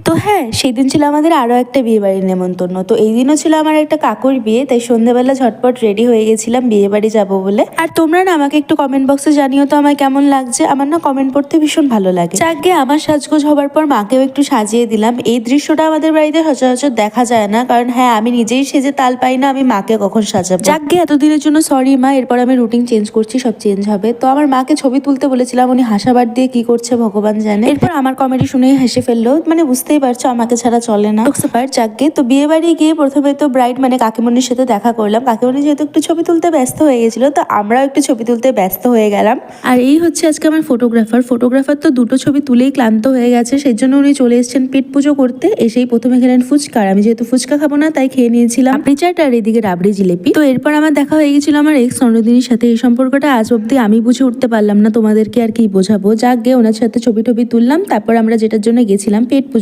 তো হ্যাঁ, সেই দিন ছিল আমাদের আরও একটা বিয়ে বাড়ির নেমন্তন্ন। তো এই দিনও ছিল আমার একটা কাকুর বিয়ে, তাই সন্ধ্যাবেলা ঝটপট রেডি হয়ে গেছিলাম বিয়ে বাড়ি যাবো বলে। আর তোমরা না আমাকে একটু কমেন্ট বক্সে জানিও তো আমার কেমন লাগছে। আমার না কমেন্ট পড়তে ভীষণ ভালো লাগে। যাকে আমার সাজগোজ হবার পর মাকেও একটু সাজিয়ে দিলাম। এই দৃশ্যটা আমাদের বাড়িতে সচরাচর দেখা যায় না, কারণ হ্যাঁ আমি নিজেই সেজে তাল পাই না, আমি মাকে কখন সাজাবো। যাকে এতদিনের জন্য সরি মা, এরপর আমি রুটিন চেঞ্জ করছি, সব চেঞ্জ হবে। তো আমার মাকে ছবি তুলতে বলেছিলাম, উনি হাসাবার দিয়ে কি করছে ভগবান জানে। এরপর আমার কমেডি শুনে হেসে ফেললো, মানে বুঝতেই পারছো আমাকে ছাড়া চলে না। যাকে তো বিয়ে বাড়ি গিয়ে প্রথমে তো ব্রাইড মানে কাকিমণির সাথে দেখা করলাম। কাকিমণি যেহেতু একটু ছবি তুলতে ব্যস্ত হয়ে গেছিল, তো আমরাও একটু ছবি তুলতে ব্যস্ত হয়ে গেলাম। আর এই হচ্ছে আজকে আমার ফটোগ্রাফার তো দুটো ছবি তুলেই ক্লান্ত হয়ে গেছে, সেই জন্য উনি চলে এসেছেন পেট পুজো করতে। এসেই প্রথমে খেলেন ফুচকা, আমি যেহেতু ফুচকা খাবো না তাই খেয়ে নিয়েছিলাম পাপড়ি চাট আর এদিকে রাবড়ি জিলেপি। তো এরপর আমার দেখা হয়ে গেছিল আমার এক্স নন্দিনীর সাথে। এই সম্পর্কটা আজ অব্দি আমি বুঝে উঠতে পারলাম না, তোমাদেরকে আর কি বোঝাবো। যাক গে ওনার সাথে ছবি টবি তুললাম, তারপর আমরা যেটার জন্য গেছিলাম পেট পুজো